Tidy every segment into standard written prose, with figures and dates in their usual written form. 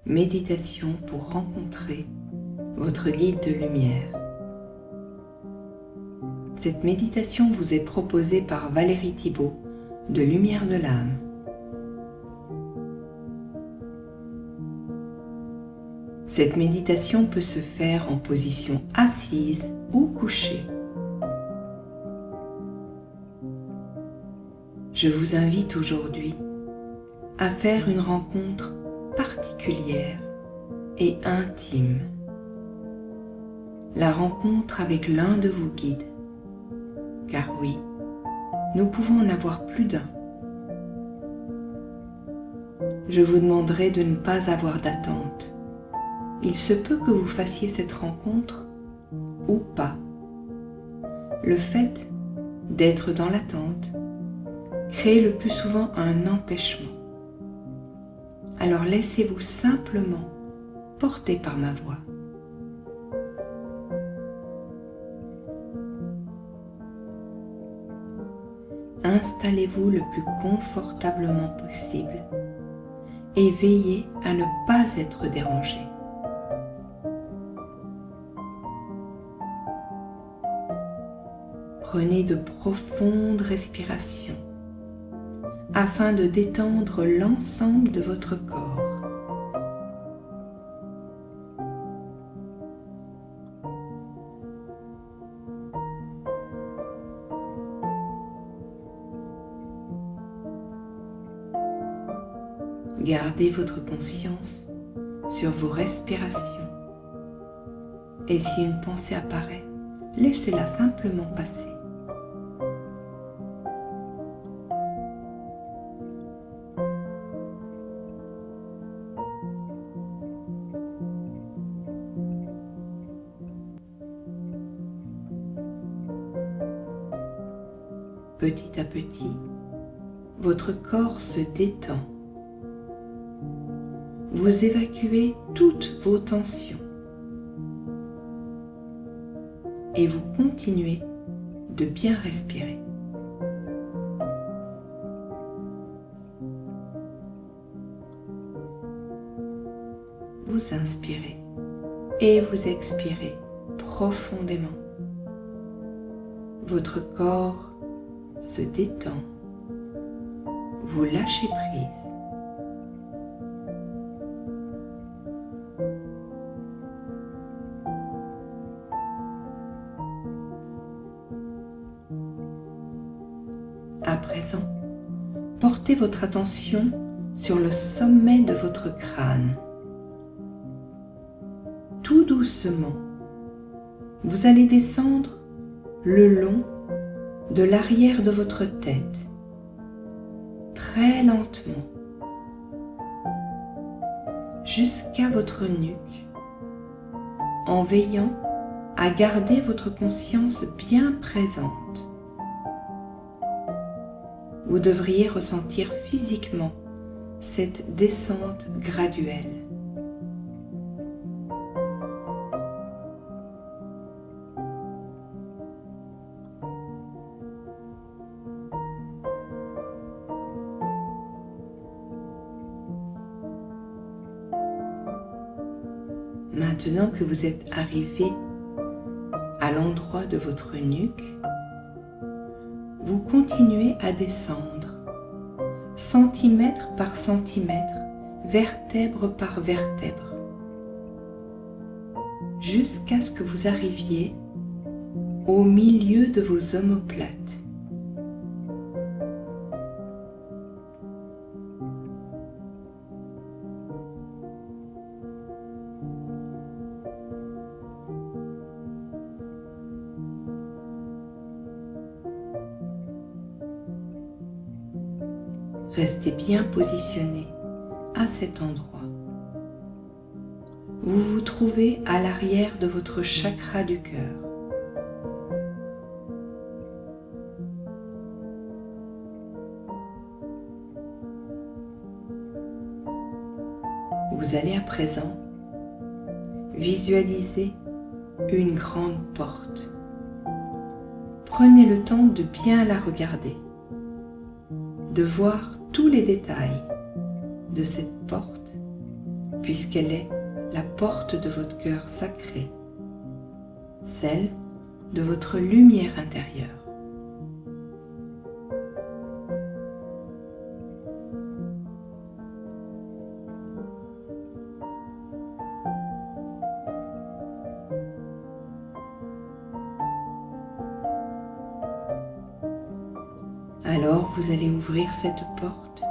Méditation pour rencontrer votre guide de lumière. Cette méditation vous est proposée par Valérie Thibault de Lumière de l'âme. Cette méditation peut se faire en position assise ou couchée. Je vous invite aujourd'hui à faire une rencontre particulière et intime. La rencontre avec l'un de vos guides. Car oui, nous pouvons en avoir plus d'un. Je vous demanderai de ne pas avoir d'attente. Il se peut que vous fassiez cette rencontre ou pas. Le fait d'être dans l'attente crée le plus souvent un empêchement. Alors laissez-vous simplement porter par ma voix. Installez-vous le plus confortablement possible et veillez à ne pas être dérangé. Prenez de profondes respirations afin de détendre l'ensemble de votre corps. Gardez votre conscience sur vos respirations. Et si une pensée apparaît, laissez-la simplement passer. Petit à petit, votre corps se détend. Vous évacuez toutes vos tensions et vous continuez de bien respirer. Vous inspirez et vous expirez profondément. Votre corps se détend. Vous lâchez prise. À présent, portez votre attention sur le sommet de votre crâne. Tout doucement, vous allez descendre le long de l'arrière de votre tête, très lentement, jusqu'à votre nuque, en veillant à garder votre conscience bien présente. Vous devriez ressentir physiquement cette descente graduelle. Maintenant que vous êtes arrivé à l'endroit de votre nuque, vous continuez à descendre, centimètre par centimètre, vertèbre par vertèbre, jusqu'à ce que vous arriviez au milieu de vos omoplates. Restez bien positionné à cet endroit. Vous vous trouvez à l'arrière de votre chakra du cœur. Vous allez à présent visualiser une grande porte. Prenez le temps de bien la regarder, de voir tous les détails de cette porte puisqu'elle est la porte de votre cœur sacré, celle de votre lumière intérieure. Alors vous allez ouvrir cette porte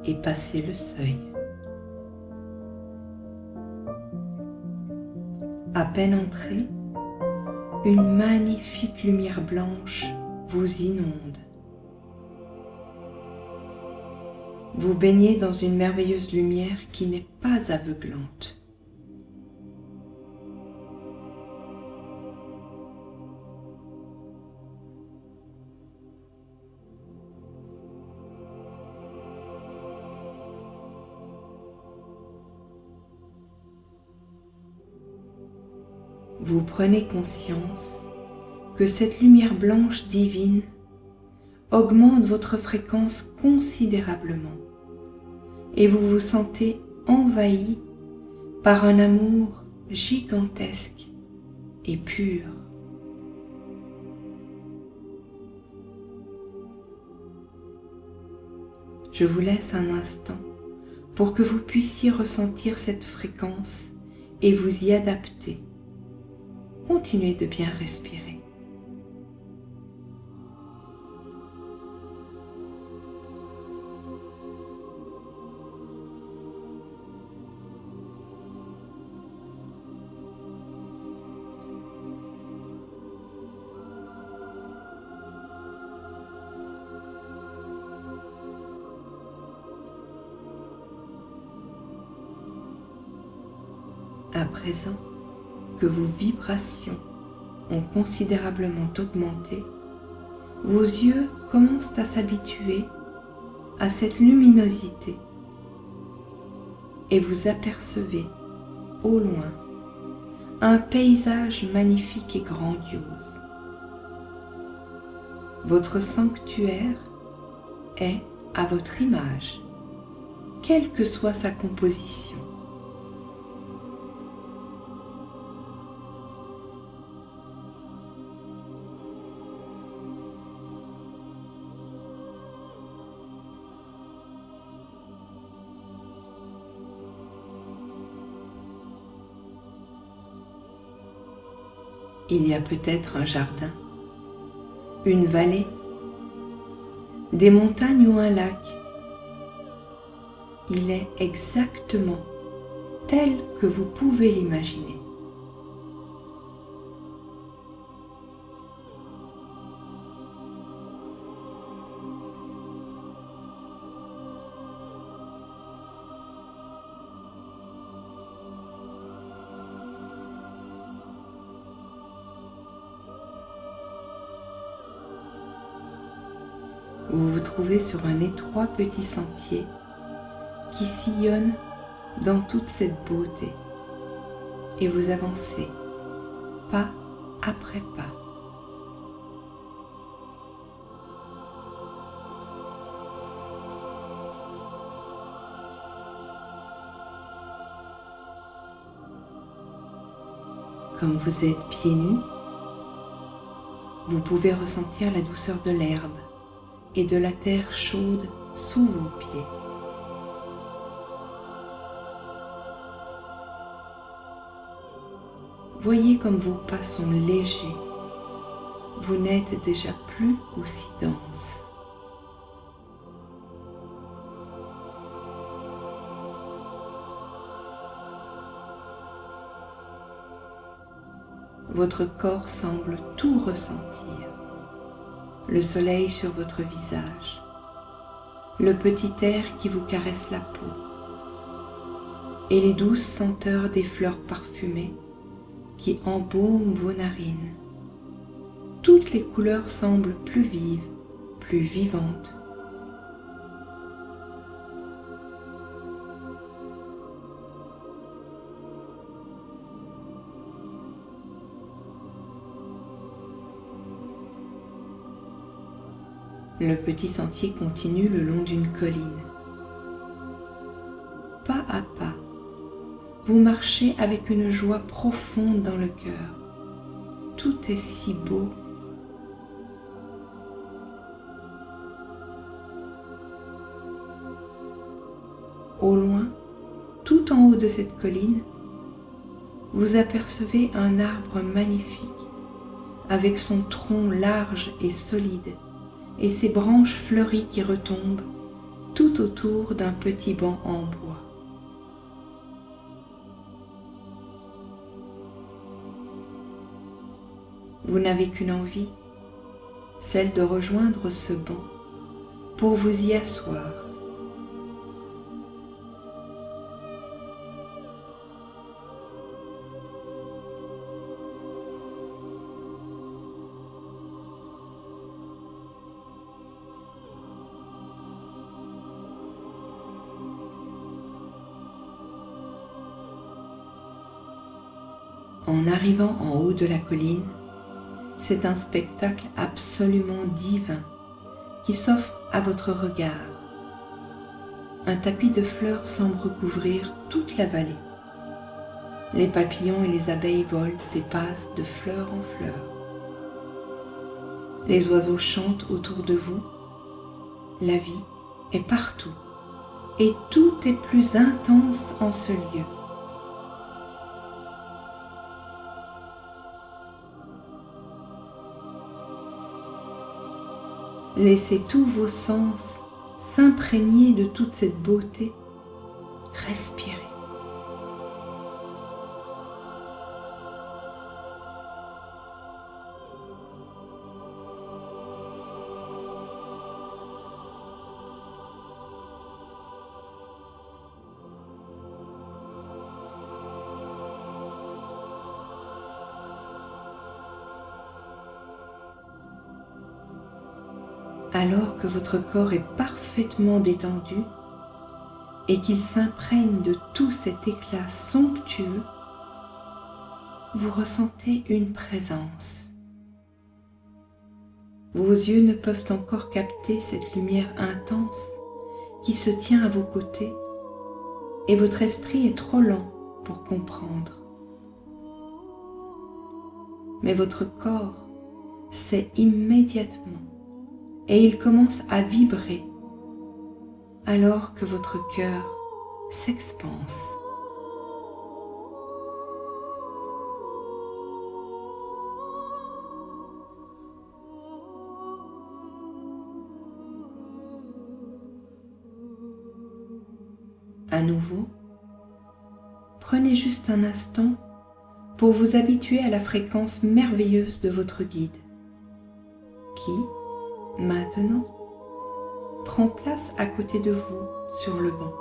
et passer le seuil. À peine entré, une magnifique lumière blanche vous inonde. Vous baignez dans une merveilleuse lumière qui n'est pas aveuglante. Vous prenez conscience que cette lumière blanche divine augmente votre fréquence considérablement et vous vous sentez envahi par un amour gigantesque et pur. Je vous laisse un instant pour que vous puissiez ressentir cette fréquence et vous y adapter. Continuez de bien respirer. À présent que vos vibrations ont considérablement augmenté, vos yeux commencent à s'habituer à cette luminosité et vous apercevez au loin un paysage magnifique et grandiose. Votre sanctuaire est à votre image, quelle que soit sa composition. Il y a peut-être un jardin, une vallée, des montagnes ou un lac. Il est exactement tel que vous pouvez l'imaginer. Vous vous trouvez sur un étroit petit sentier qui sillonne dans toute cette beauté et vous avancez pas après pas. Comme vous êtes pieds nus, vous pouvez ressentir la douceur de l'herbe et de la terre chaude sous vos pieds. Voyez comme vos pas sont légers. Vous n'êtes déjà plus aussi dense. Votre corps semble tout ressentir. Le soleil sur votre visage, le petit air qui vous caresse la peau et les douces senteurs des fleurs parfumées qui embaument vos narines. Toutes les couleurs semblent plus vives, plus vivantes. Le petit sentier continue le long d'une colline. Pas à pas, vous marchez avec une joie profonde dans le cœur. Tout est si beau. Au loin, tout en haut de cette colline, vous apercevez un arbre magnifique, avec son tronc large et solide et ses branches fleuries qui retombent tout autour d'un petit banc en bois. Vous n'avez qu'une envie, celle de rejoindre ce banc pour vous y asseoir. En arrivant en haut de la colline, c'est un spectacle absolument divin qui s'offre à votre regard. Un tapis de fleurs semble recouvrir toute la vallée. Les papillons et les abeilles volent et passent de fleur en fleur. Les oiseaux chantent autour de vous. La vie est partout et tout est plus intense en ce lieu. Laissez tous vos sens s'imprégner de toute cette beauté. Respirez. Alors que votre corps est parfaitement détendu et qu'il s'imprègne de tout cet éclat somptueux, vous ressentez une présence. Vos yeux ne peuvent encore capter cette lumière intense qui se tient à vos côtés et votre esprit est trop lent pour comprendre. Mais votre corps sait immédiatement et il commence à vibrer alors que votre cœur s'expanse. À nouveau, prenez juste un instant pour vous habituer à la fréquence merveilleuse de votre guide qui, maintenant, prend place à côté de vous sur le banc.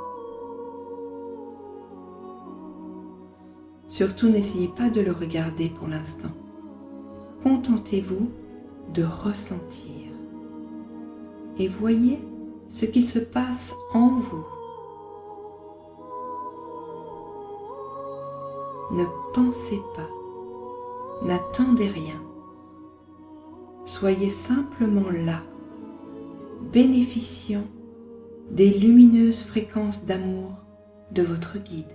Surtout, n'essayez pas de le regarder pour l'instant. Contentez-vous de ressentir et voyez ce qu'il se passe en vous. Ne pensez pas, n'attendez rien. Soyez simplement là, bénéficiant des lumineuses fréquences d'amour de votre guide.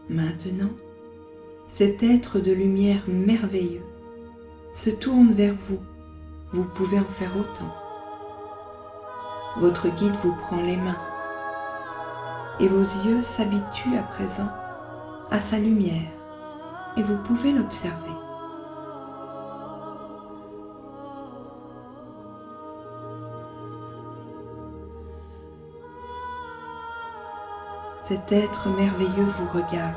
Maintenant, cet être de lumière merveilleux se tourne vers vous. Vous pouvez en faire autant. Votre guide vous prend les mains et vos yeux s'habituent à présent à sa lumière et vous pouvez l'observer. Cet être merveilleux vous regarde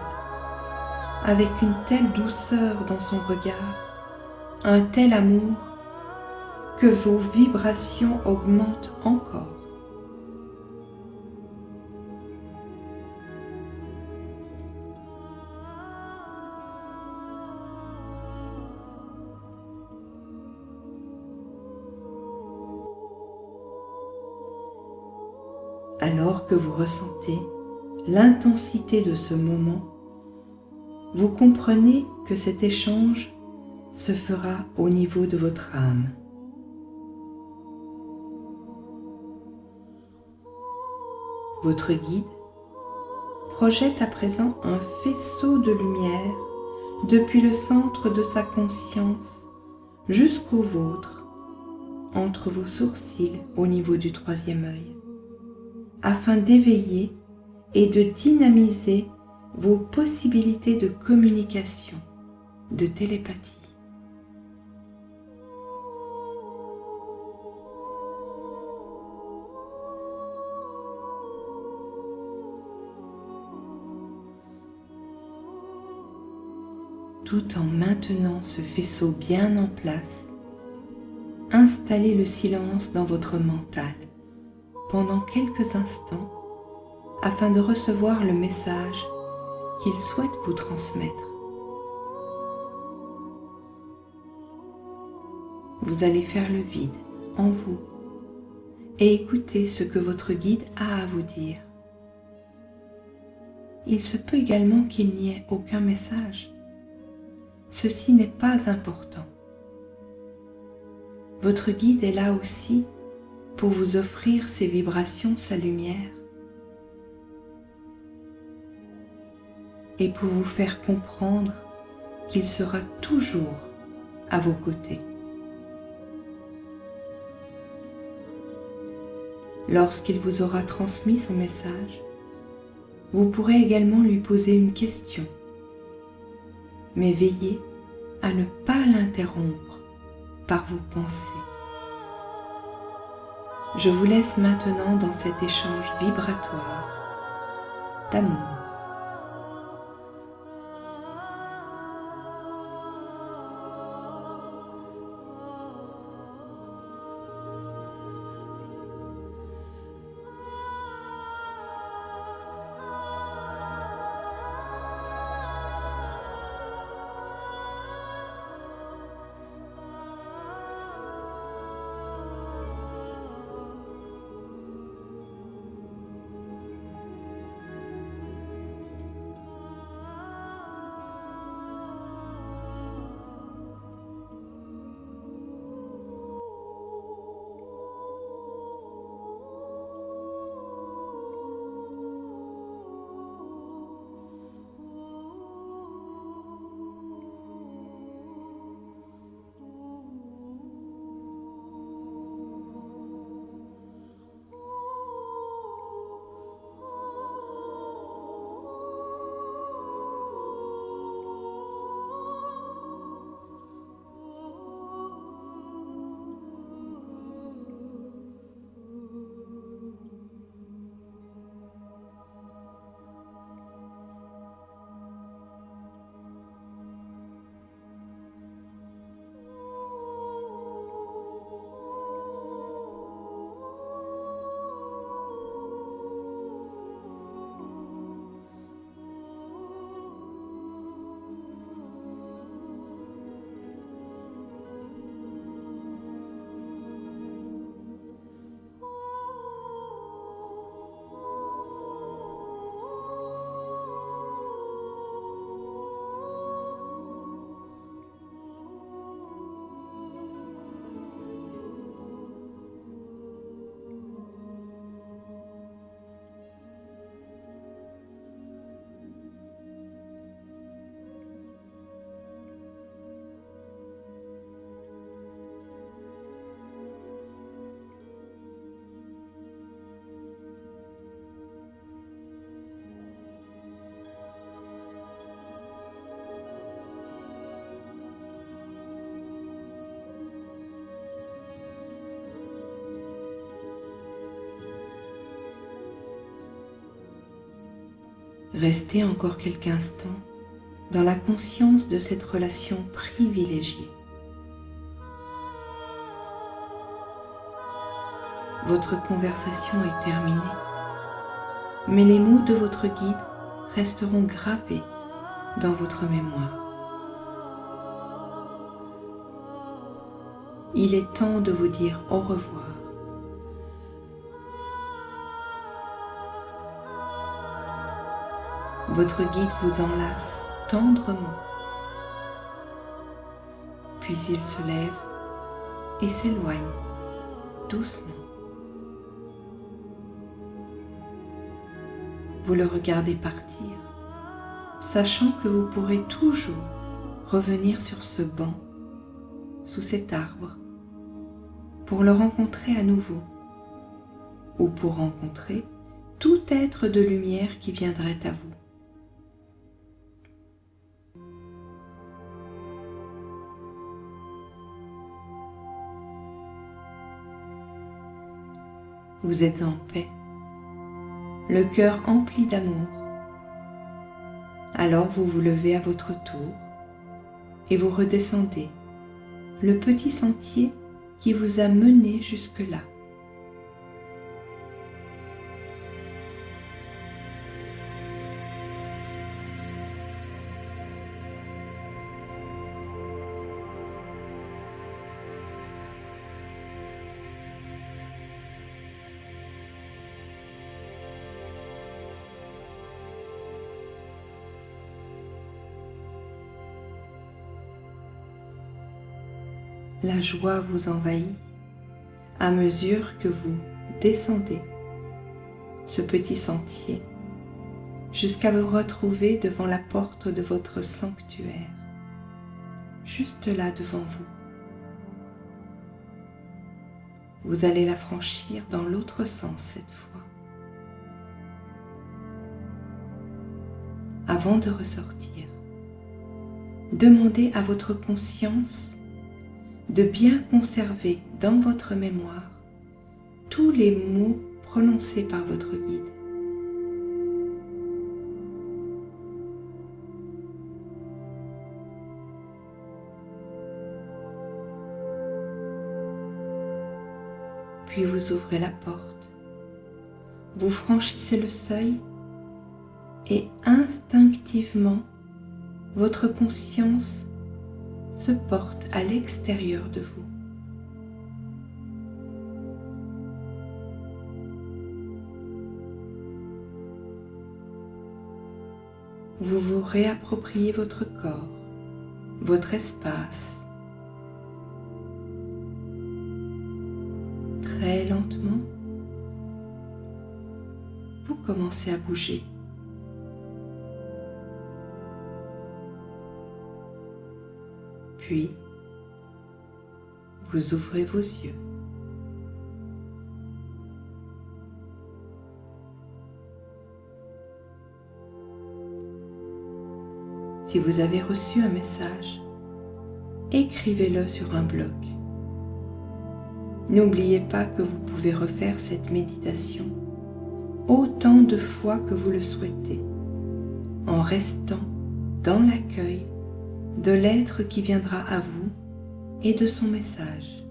avec une telle douceur dans son regard, un tel amour que vos vibrations augmentent encore. Alors que vous ressentez l'intensité de ce moment, vous comprenez que cet échange se fera au niveau de votre âme. Votre guide projette à présent un faisceau de lumière depuis le centre de sa conscience jusqu'au vôtre, entre vos sourcils au niveau du troisième œil, afin d'éveiller et de dynamiser vos possibilités de communication, de télépathie. Tout en maintenant ce faisceau bien en place, installez le silence dans votre mental pendant quelques instants afin de recevoir le message qu'il souhaite vous transmettre. Vous allez faire le vide en vous et écouter ce que votre guide a à vous dire. Il se peut également qu'il n'y ait aucun message. Ceci n'est pas important. Votre guide est là aussi pour vous offrir ses vibrations, sa lumière, et pour vous faire comprendre qu'il sera toujours à vos côtés. Lorsqu'il vous aura transmis son message, vous pourrez également lui poser une question, mais veillez à ne pas l'interrompre par vos pensées. Je vous laisse maintenant dans cet échange vibratoire d'amour. Restez encore quelques instants dans la conscience de cette relation privilégiée. Votre conversation est terminée, mais les mots de votre guide resteront gravés dans votre mémoire. Il est temps de vous dire au revoir. votre guide vous enlace tendrement. Puis il se lève et s'éloigne doucement. Vous le regardez partir, sachant que vous pourrez toujours revenir sur ce banc, sous cet arbre, pour le rencontrer à nouveau, ou pour rencontrer tout être de lumière qui viendrait à vous. Vous êtes en paix, le cœur empli d'amour. Alors vous vous levez à votre tour et vous redescendez le petit sentier qui vous a mené jusque-là. La joie vous envahit à mesure que vous descendez ce petit sentier jusqu'à vous retrouver devant la porte de votre sanctuaire, juste là devant vous. Vous allez la franchir dans l'autre sens cette fois. Avant de ressortir, demandez à votre conscience de bien conserver dans votre mémoire tous les mots prononcés par votre guide. Puis vous ouvrez la porte, vous franchissez le seuil et instinctivement, votre conscience se porte à l'extérieur de vous. Vous vous réappropriez votre corps, votre espace. Très lentement, vous commencez à bouger. Puis, vous ouvrez vos yeux. Si vous avez reçu un message, écrivez-le sur un bloc. N'oubliez pas que vous pouvez refaire cette méditation autant de fois que vous le souhaitez, en restant dans l'accueil de l'être qui viendra à vous et de son message.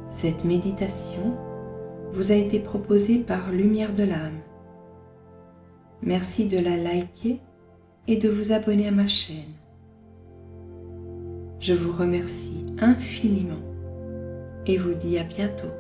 Cette méditation vous a été proposée par Lumière de l'âme. Merci de la liker et de vous abonner à ma chaîne. Je vous remercie infiniment et vous dis à bientôt.